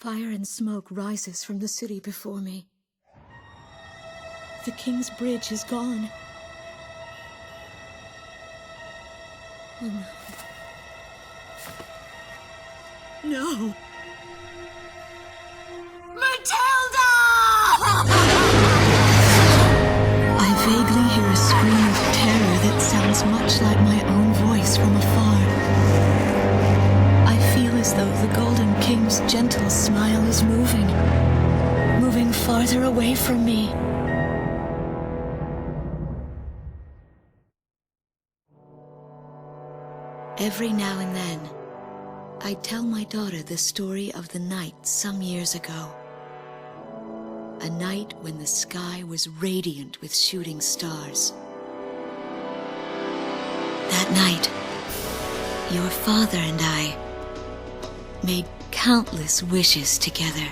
Fire and smoke rises from the city before me. The King's Bridge is gone. Oh no. No! Matilda! I vaguely hear a scream of terror that sounds much like my own voice from afar. I feel as though the Golden King's gentle smile is moving farther away from me. Every now and then, I tell my daughter the story of the night some years ago. A night when the sky was radiant with shooting stars. That night, your father and I made countless wishes together.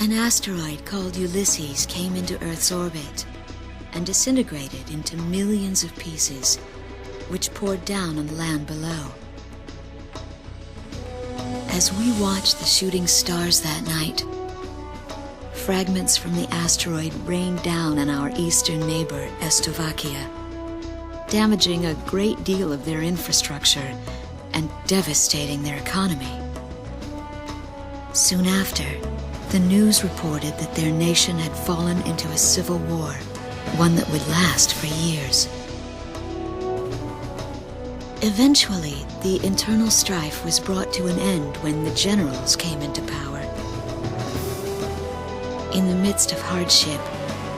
An asteroid called Ulysses came into Earth's orbit and disintegrated into millions of pieces, which poured down on the land below. As we watched the shooting stars that night, fragments from the asteroid rained down on our eastern neighbor, Estovakia, damaging a great deal of their infrastructure and devastating their economy. Soon after, the news reported that their nation had fallen into a civil war, one that would last for years. Eventually, the internal strife was brought to an end when the generals came into power. In the midst of hardship,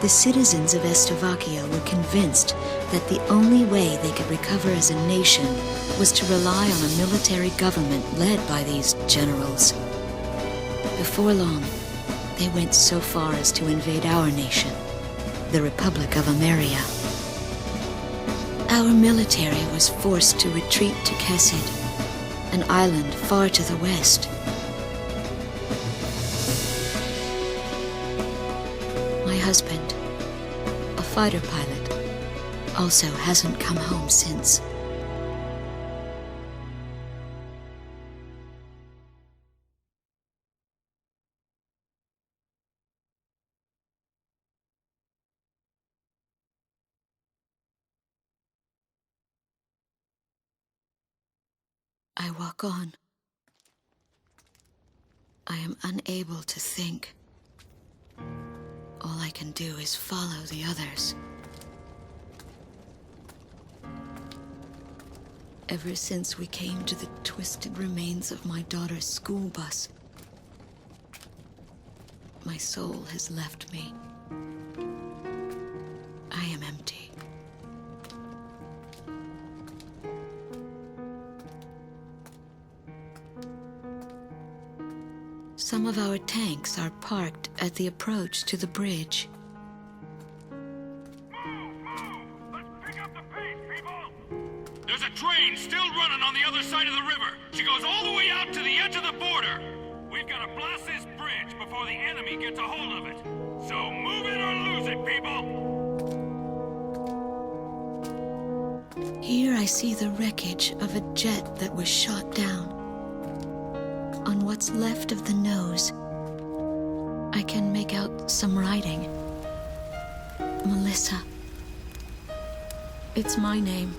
the citizens of Estovakia were convinced that the only way they could recover as a nation was to rely on a military government led by these generals. Before long, they went so far as to invade our nation, the Republic of Emmerian. Our military was forced to retreat to Kesid, an island far to the west. My husband, a fighter pilot, also hasn't come home since. I walk on. I am unable to think. All I can do is follow the others. Ever since we came to the twisted remains of my daughter's school bus, my soul has left me. I am empty. Some of our tanks are parked at the approach to the bridge. Let's pick up the pace, people! There's a train still running on the other side of the river. She goes all the way out to the edge of the border. We've got to blast this bridge before the enemy gets a hold of it. So move it or lose it, people! Here I see the wreckage of a jet that was shot down. On what's left of the nose, I can make out some writing. Melissa. It's my name.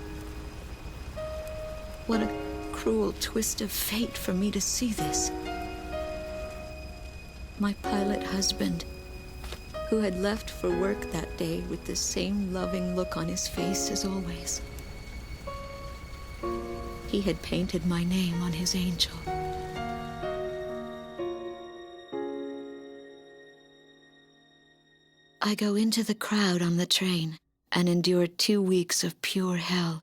What a cruel twist of fate for me to see this. My pilot husband, who had left for work that day with the same loving look on his face as always. He had painted my name on his angel. I go into the crowd on the train and endure 2 weeks of pure hell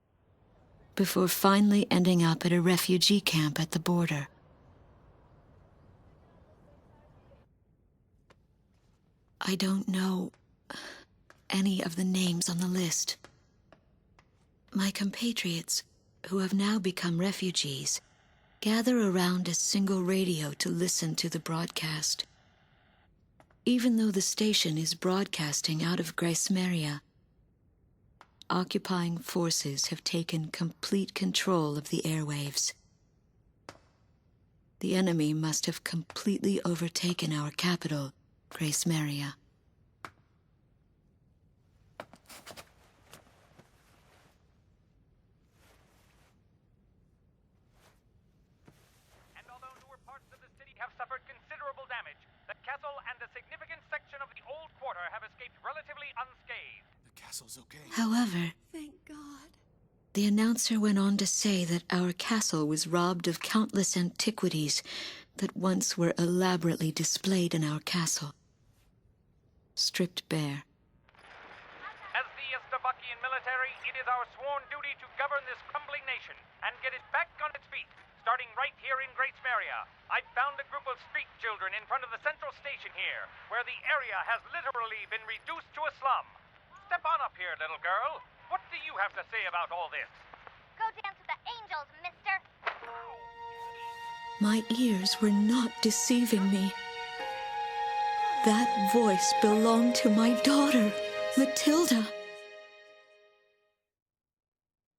before finally ending up at a refugee camp at the border. I don't know any of the names on the list. My compatriots, who have now become refugees, gather around a single radio to listen to the broadcast. Even though the station is broadcasting out of Emmerian, occupying forces have taken complete control of the airwaves. The enemy must have completely overtaken our capital, Grace Maria. And although newer parts of the city have suffered considerable damage, the castle and a significant section of the old quarter have escaped relatively unscathed. The castle's okay. However, Thank God. the announcer went on to say that our castle was robbed of countless antiquities that once were elaborately displayed in our castle. Stripped bare. As the Estovakian military, it is our sworn duty to govern this crumbling nation and get it back on its feet, starting right here in Grace Maria. I found a group of street children in front of the central station here, where the area has literally been reduced to a slum. Step on up here, little girl. What do you have to say about all this? Go dance with the angels, mister. My ears were not deceiving me. That voice belonged to my daughter, Matilda.